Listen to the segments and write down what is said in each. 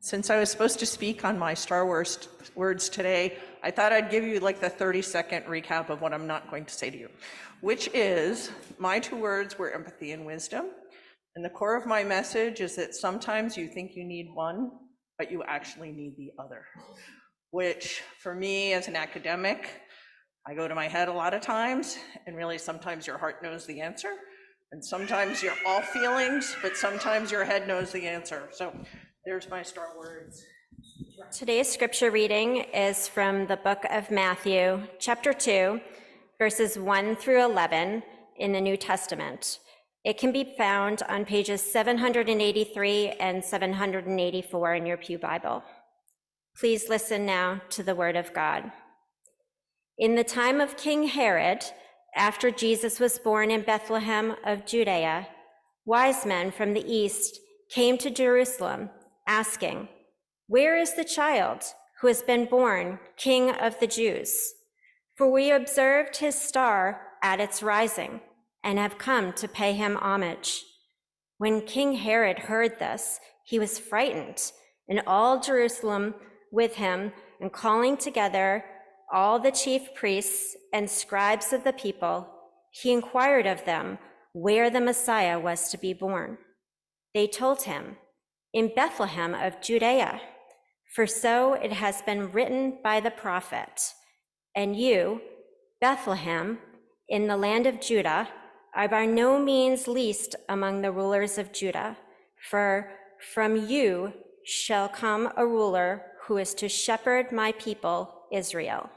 Since I was supposed to speak on my Star Wars words today, I thought I'd give you like the 30-second recap of what I'm not going to say to you, which is my two words were empathy and wisdom. And the core of my message is that sometimes you think you need one, but you actually need the other, which for me as an academic, I go to my head a lot of times, and really sometimes your heart knows the answer, and sometimes you're all feelings, but sometimes your head knows the answer. So there's my Star Words. Today's scripture reading is from the book of Matthew, chapter 2, verses 1 through 11 in the New Testament. It can be found on pages 783 and 784 in your Pew Bible. Please listen now to the word of God. In the time of King Herod, after Jesus was born in Bethlehem of Judea, wise men from the east came to Jerusalem, asking, "Where is the child who has been born King of the Jews? For we observed his star at its rising and have come to pay him homage." When King Herod heard this, he was frightened, and all Jerusalem with him, and calling together all the chief priests and scribes of the people, he inquired of them where the Messiah was to be born. They told him, "In Bethlehem of Judea, for so it has been written by the prophet, and you, Bethlehem, in the land of Judah, are by no means least among the rulers of Judah, for from you shall come a ruler who is to shepherd my people Israel."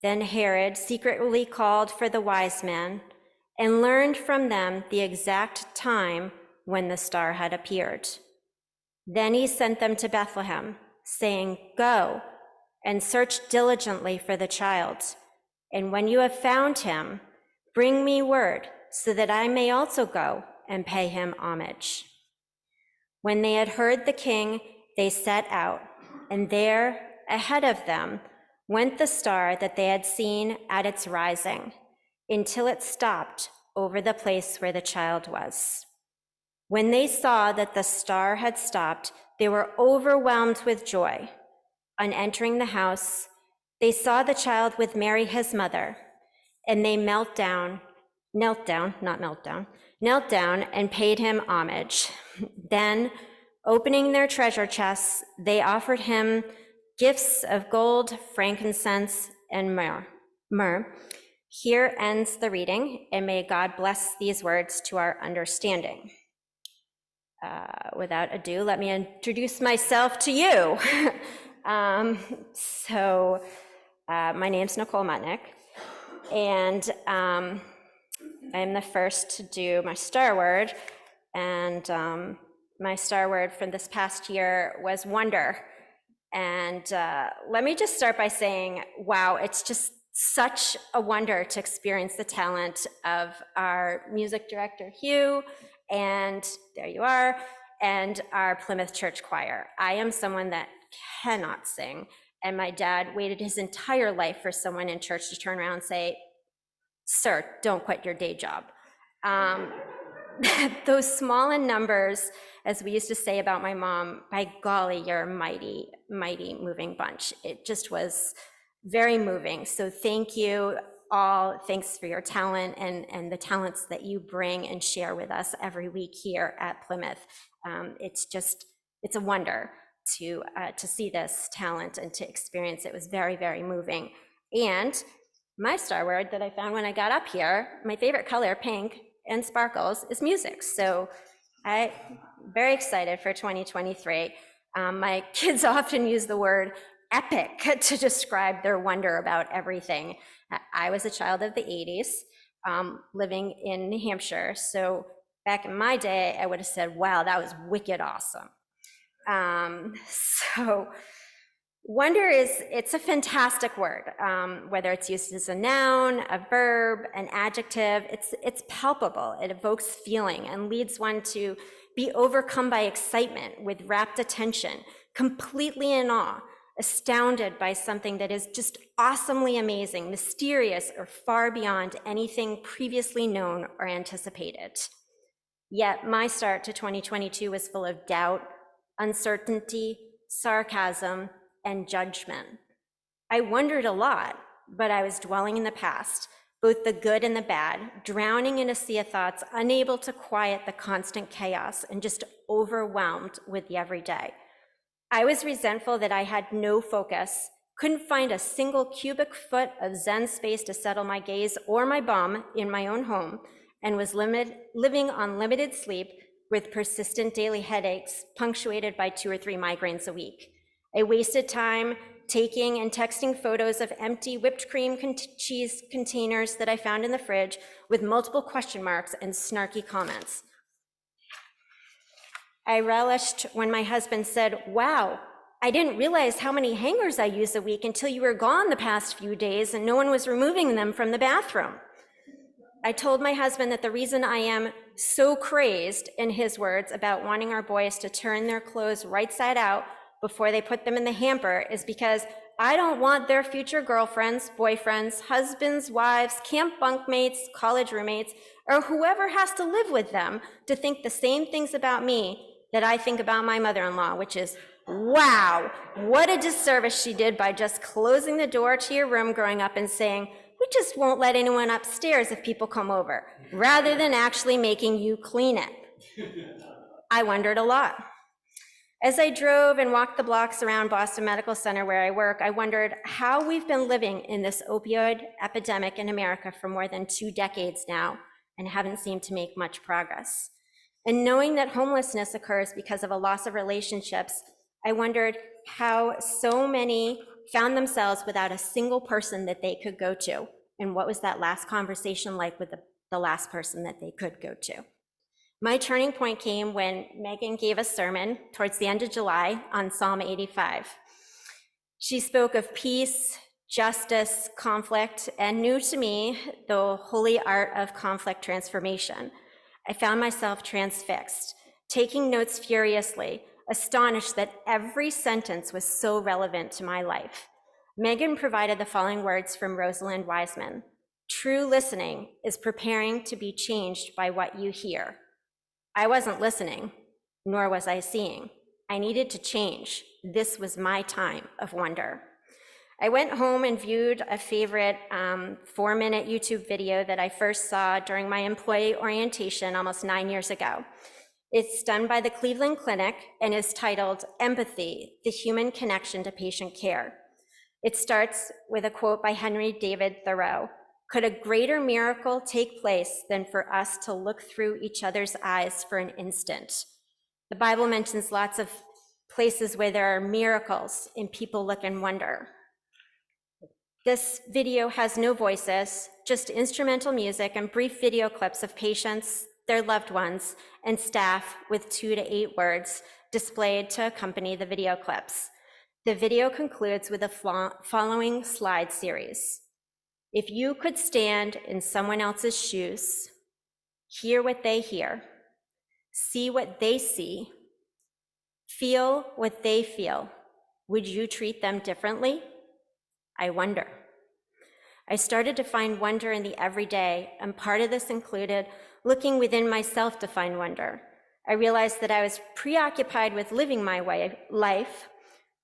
Then Herod secretly called for the wise men and learned from them the exact time when the star had appeared. Then he sent them to Bethlehem, saying, "Go and search diligently for the child, and when you have found him, bring me word so that I may also go and pay him homage." When they had heard the king, they set out, and there, ahead of them, went the star that they had seen at its rising, until it stopped over the place where the child was. When they saw that the star had stopped, they were overwhelmed with joy. On entering the house, they saw the child with Mary, his mother, and they knelt down and paid him homage. Then, opening their treasure chests, they offered him gifts of gold, frankincense, and myrrh. Here ends the reading, and may God bless these words to our understanding. Without ado, let me introduce myself to you. My name's Nicole Mutnick, and I'm the first to do my star word, and my star word from this past year was wonder. And let me just start by saying, wow, it's just such a wonder to experience the talent of our music director, Hugh, and there you are, and our Plymouth Church choir. I am someone that cannot sing, and my dad waited his entire life for someone in church to turn around and say, "Sir, don't quit your day job." Those small in numbers, as we used to say about my mom, by golly, you're a mighty, mighty moving bunch. It just was very moving. So thank you all. Thanks for your talent and the talents that you bring and share with us every week here at Plymouth. It's a wonder to see this talent and to experience it. It was very, very moving. And my star word that I found when I got up here, my favorite color, pink, and sparkles, is music. So I'm very excited for 2023. My kids often use the word epic to describe their wonder about everything. I was a child of the 80s, living in New Hampshire. So back in my day, I would have said, wow, that was wicked awesome. So wonder it's a fantastic word, whether it's used as a noun, a verb, an adjective. It's palpable. It evokes feeling and leads one to be overcome by excitement with rapt attention, completely in awe, astounded by something that is just awesomely amazing, mysterious, or far beyond anything previously known or anticipated. Yet my start to 2022 was full of doubt, uncertainty, sarcasm, and judgment. I wondered a lot, but I was dwelling in the past, both the good and the bad, drowning in a sea of thoughts, unable to quiet the constant chaos, and just overwhelmed with the everyday. I was resentful that I had no focus, couldn't find a single cubic foot of Zen space to settle my gaze or my bum in my own home, and was living on limited sleep with persistent daily headaches, punctuated by 2 or 3 migraines a week. I wasted time taking and texting photos of empty whipped cream cheese containers that I found in the fridge with multiple question marks and snarky comments. I relished when my husband said, "Wow, I didn't realize how many hangers I use a week until you were gone the past few days and no one was removing them from the bathroom." I told my husband that the reason I am so crazed, in his words, about wanting our boys to turn their clothes right side out before they put them in the hamper is because I don't want their future girlfriends, boyfriends, husbands, wives, camp bunkmates, college roommates, or whoever has to live with them to think the same things about me that I think about my mother-in-law, which is, wow, what a disservice she did by just closing the door to your room growing up and saying, "We just won't let anyone upstairs if people come over," rather than actually making you clean it. I wondered a lot. As I drove and walked the blocks around Boston Medical Center where I work, I wondered how we've been living in this opioid epidemic in America for more than 2 decades now and haven't seemed to make much progress. And knowing that homelessness occurs because of a loss of relationships, I wondered how so many found themselves without a single person that they could go to. And what was that last conversation like with the last person that they could go to? My turning point came when Megan gave a sermon towards the end of July on Psalm 85. She spoke of peace, justice, conflict, and new to me, the holy art of conflict transformation. I found myself transfixed, taking notes furiously, astonished that every sentence was so relevant to my life. Megan provided the following words from Rosalind Wiseman: "True listening is preparing to be changed by what you hear." I wasn't listening, nor was I seeing. I needed to change. This was my time of wonder. I went home and viewed a favorite 4-minute YouTube video that I first saw during my employee orientation almost 9 years ago. It's done by the Cleveland Clinic and is titled "Empathy, the Human Connection to Patient Care." It starts with a quote by Henry David Thoreau: "Could a greater miracle take place than for us to look through each other's eyes for an instant?" The Bible mentions lots of places where there are miracles and people look and wonder. This video has no voices, just instrumental music and brief video clips of patients, their loved ones, and staff with 2 to 8 words displayed to accompany the video clips. The video concludes with the following slide series. If you could stand in someone else's shoes, hear what they hear, see what they see, feel what they feel, would you treat them differently? I wonder. I started to find wonder in the everyday, and part of this included looking within myself to find wonder. I realized that I was preoccupied with living my life,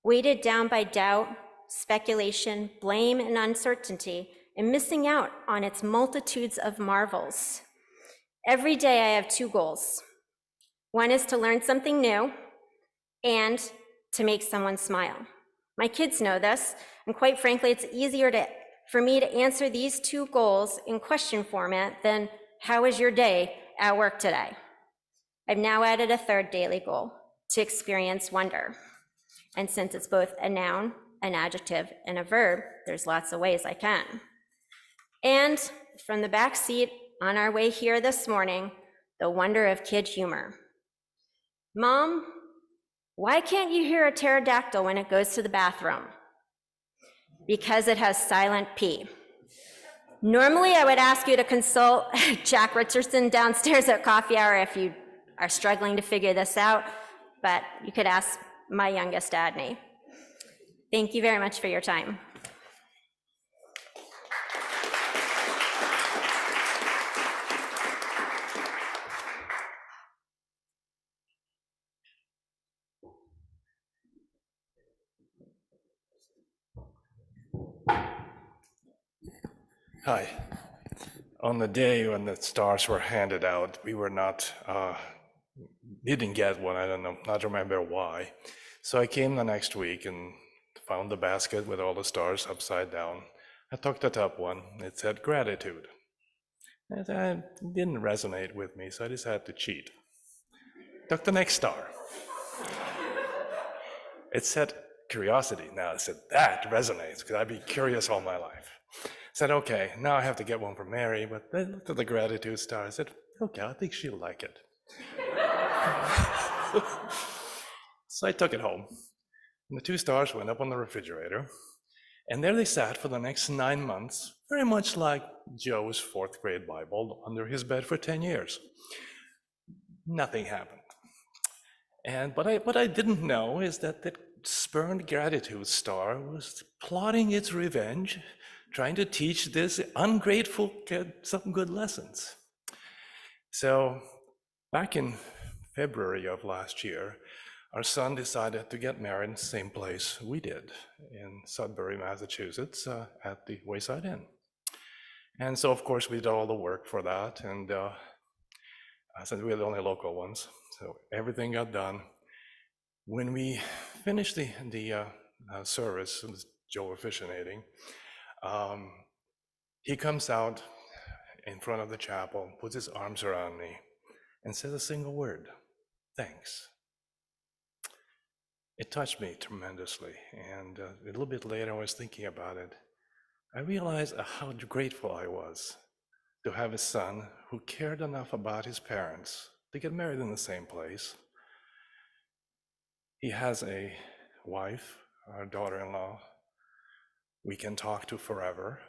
weighted down by doubt, speculation, blame, and uncertainty, and missing out on its multitudes of marvels. Every day I have 2 goals. One is to learn something new and to make someone smile. My kids know this, and quite frankly, it's easier for me to answer these 2 goals in question format than "How was your day at work today?" I've now added a 3rd daily goal: to experience wonder. And since it's both a noun, an adjective, and a verb, there's lots of ways I can. And from the back seat on our way here this morning, the wonder of kid humor. "Mom, why can't you hear a pterodactyl when it goes to the bathroom?" Because it has silent P. Normally, I would ask you to consult Jack Richardson downstairs at coffee hour if you are struggling to figure this out, but you could ask my youngest, Adney. Thank you very much for your time. Hi. On the day when the stars were handed out, we were not, didn't get one. I don't know, not remember why. So I came the next week and found the basket with all the stars upside down. I took the top one. It said gratitude. And it didn't resonate with me, so I decided to cheat. Took the next star. It said curiosity. Now I said, that resonates, because I'd be curious all my life. I said, okay, now I have to get one for Mary, but then I looked at the gratitude star. I said, okay, I think she'll like it. So I took it home. And the 2 stars went up on the refrigerator. And there they sat for the next 9 months, very much like Joe's 4th grade Bible under his bed for 10 years. Nothing happened. And what I didn't know is that the spurned gratitude star was plotting its revenge, trying to teach this ungrateful kid some good lessons. So back in February of last year, our son decided to get married in the same place we did, in Sudbury, Massachusetts, at the Wayside Inn. And so, of course, we did all the work for that, and since we were the only local ones, so everything got done. When we finished the service, it was Joe officiating, he comes out in front of the chapel, puts his arms around me, and says a single word, thanks. It touched me tremendously, and a little bit later I was thinking about it. I realized how grateful I was to have a son who cared enough about his parents to get married in the same place. He has a wife, our daughter-in-law, we can talk to forever.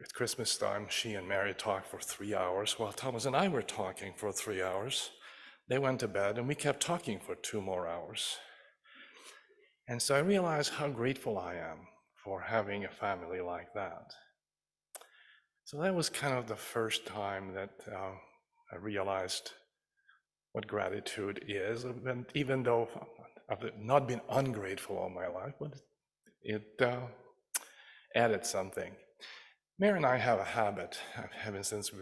At Christmas time, she and Mary talked for 3 hours, while Thomas and I were talking for 3 hours. They went to bed, and we kept talking for 2 more hours. And so I realized how grateful I am for having a family like that. So that was kind of the first time that I realized what gratitude is, even though I've not been ungrateful all my life, but it added something. Mary and I have a habit,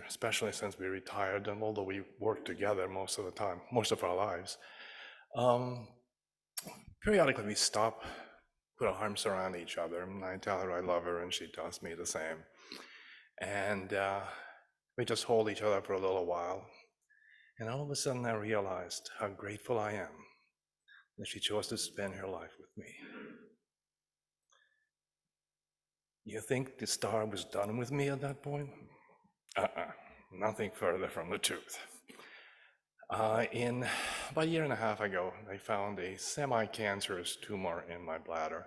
especially since we retired, and although we work together most of the time, most of our lives, periodically we stop, put our arms around each other, and I tell her I love her, and she tells me the same. And we just hold each other for a little while. And all of a sudden I realized how grateful I am that she chose to spend her life with me. You think the star was done with me at that point? Nothing further from the truth. About a year and a half ago, they found a semi-cancerous tumor in my bladder,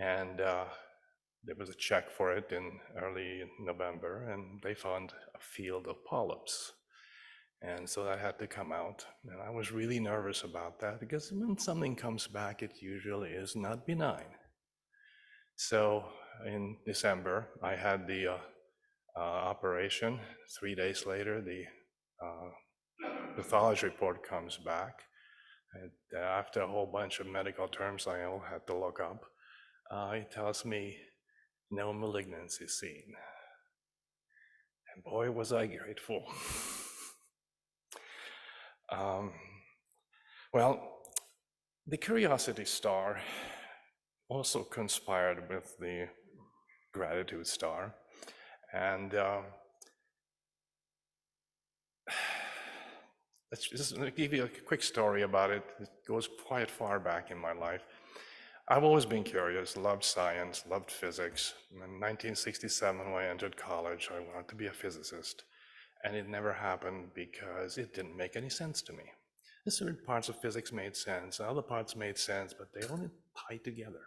and there was a check for it in early November, and they found a field of polyps. And so that had to come out, and I was really nervous about that, because when something comes back, it usually is not benign. So in December, I had the operation. 3 days later, the pathology report comes back. And after a whole bunch of medical terms I all had to look up, it tells me no malignancy seen. And boy, was I grateful. Well, the curiosity star also conspired with the gratitude star, and let's just give you a quick story about it. It goes quite far back in my life. I've always been curious, loved science, loved physics. In 1967, when I entered college, I wanted to be a physicist, and it never happened because it didn't make any sense to me. Certain parts of physics made sense, other parts made sense, but they only tied together.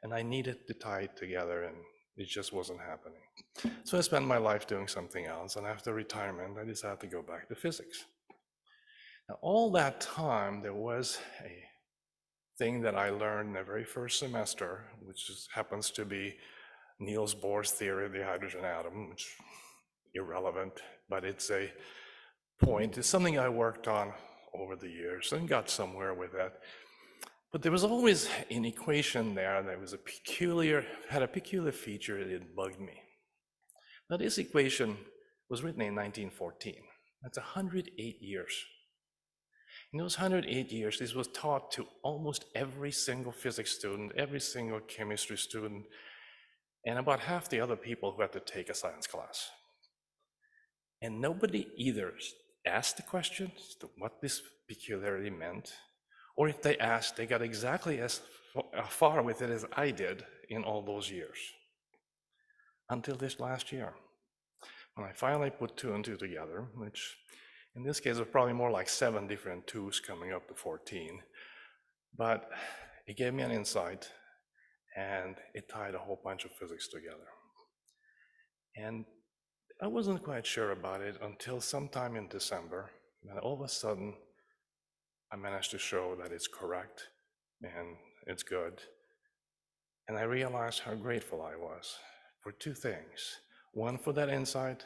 And I needed to tie it together, and it just wasn't happening. So I spent my life doing something else, and after retirement, I decided to go back to physics. Now, all that time, there was a thing that I learned in the very first semester, which just happens to be Niels Bohr's theory of the hydrogen atom, which is irrelevant, but it's a point. It's something I worked on over the years and got somewhere with it. But there was always an equation there that was had a peculiar feature that it bugged me. Now, this equation was written in 1914. That's 108 years. In those 108 years, this was taught to almost every single physics student, every single chemistry student, and about half the other people who had to take a science class. And nobody either asked the question as to what this peculiarity meant, or if they asked, they got exactly as far with it as I did in all those years. Until this last year, when I finally put 2 and 2 together, which in this case was probably more like 7 different 2s coming up to 14, but it gave me an insight, and it tied a whole bunch of physics together. And I wasn't quite sure about it until sometime in December, and all of a sudden, I managed to show that it's correct and it's good. And I realized how grateful I was for 2 things. One for that insight,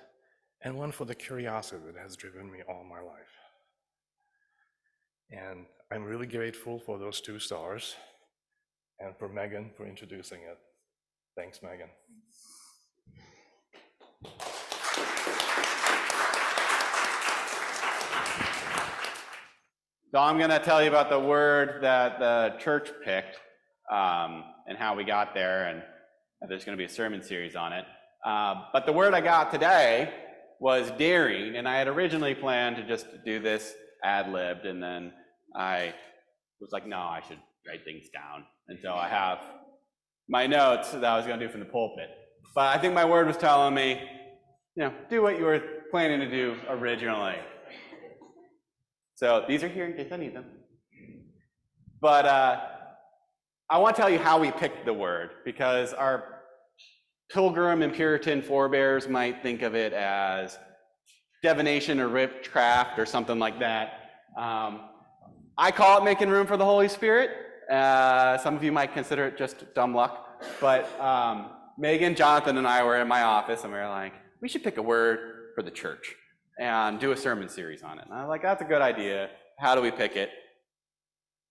and one for the curiosity that has driven me all my life. And I'm really grateful for those 2 stars, and for Megan for introducing it. Thanks, Megan. So I'm going to tell you about the word that the church picked and how we got there, and there's going to be a sermon series on it. But the word I got today was daring, and I had originally planned to just do this ad-libbed, and then I was like, no, I should write things down. And so I have my notes that I was going to do from the pulpit. But I think my word was telling me, do what you were planning to do originally. So these are here in case I need them. But I want to tell you how we picked the word, because our Pilgrim and Puritan forebears might think of it as divination or witchcraft or something like that. I call it making room for the Holy Spirit. Some of you might consider it just dumb luck. But Megan, Jonathan, and I were in my office, and we were like, we should pick a word for the church and do a sermon series on it. And I was like, that's a good idea. How do we pick it?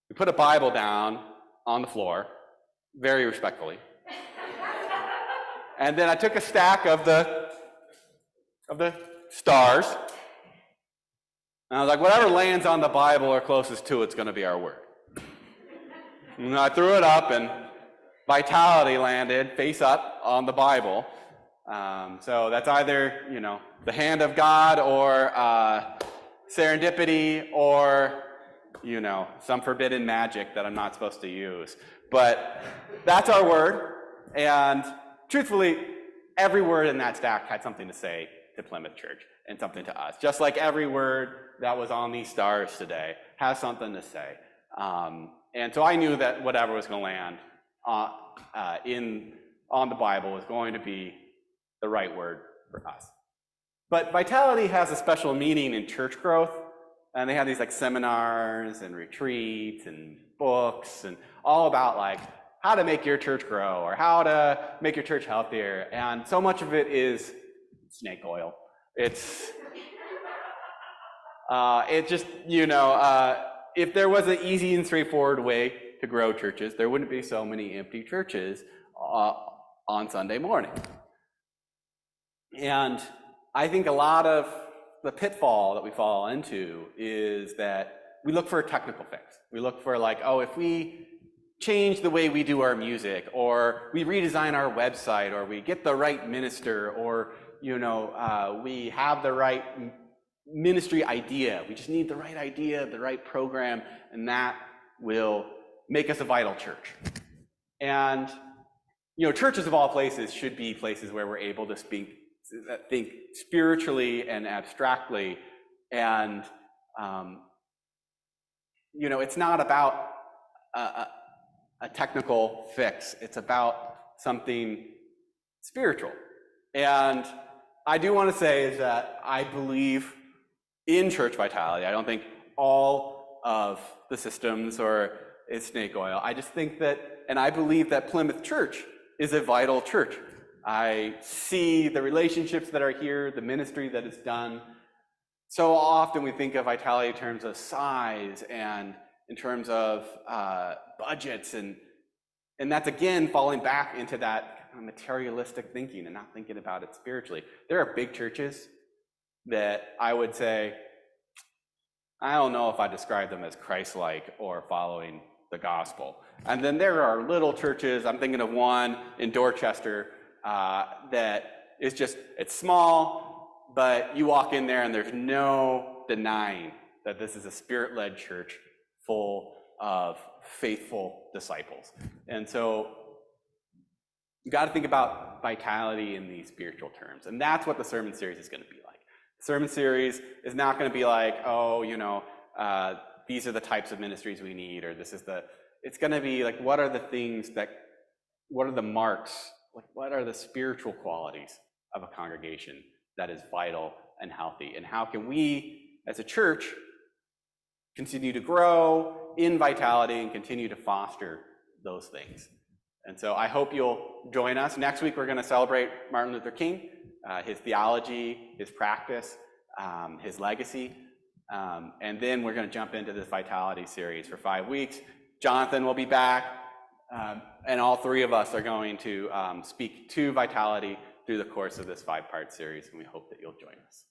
We put a Bible down on the floor, very respectfully. And then I took a stack of the stars, and I was like, whatever lands on the Bible or closest to it's going to be our word. And I threw it up, and vitality landed face up on the Bible. So that's either, the hand of God, or serendipity, or, some forbidden magic that I'm not supposed to use. But that's our word, and truthfully, every word in that stack had something to say to Plymouth Church and something to us. Just like every word that was on these stars today has something to say. And so I knew that whatever was going to land on the Bible was going to be the right word for us. But vitality has a special meaning in church growth, and they have these seminars and retreats and books and all about how to make your church grow or how to make your church healthier. And so much of it is snake oil. It's just, if there was an easy and straightforward way to grow churches, there wouldn't be so many empty churches on Sunday morning. And I think a lot of the pitfall that we fall into is that we look for a technical fix. We look for if we change the way we do our music, or we redesign our website, or we get the right minister, or we have the right ministry idea. We just need the right idea, the right program, and that will make us a vital church. And churches of all places should be places where we're able to think spiritually and abstractly, and it's not about a technical fix. It's about something spiritual. And I do want to say is that I believe in church vitality. I don't think all of the systems is snake oil. I just think that, and I believe that Plymouth Church is a vital church. I see the relationships that are here, the ministry that is done. So often we think of vitality in terms of size and in terms of budgets, and that's again falling back into that kind of materialistic thinking and not thinking about it spiritually. There are big churches that I would say, I don't know if I describe them as Christ-like or following the gospel. And then there are little churches, I'm thinking of one in Dorchester, that is just, it's small, but you walk in there and there's no denying that this is a spirit-led church full of faithful disciples. And so you got to think about vitality in these spiritual terms. And that's what the sermon series is going to be like. The sermon series is not going to be like, oh, these are the types of ministries we need, or it's going to be like, what are the marks, like what are the spiritual qualities of a congregation that is vital and healthy? And how can we, as a church, continue to grow in vitality and continue to foster those things? And so I hope you'll join us. Next week, we're going to celebrate Martin Luther King, his theology, his practice, his legacy. And then we're going to jump into this Vitality series for 5 weeks. Jonathan will be back, and all three of us are going to speak to Vitality through the course of this 5-part series, and we hope that you'll join us.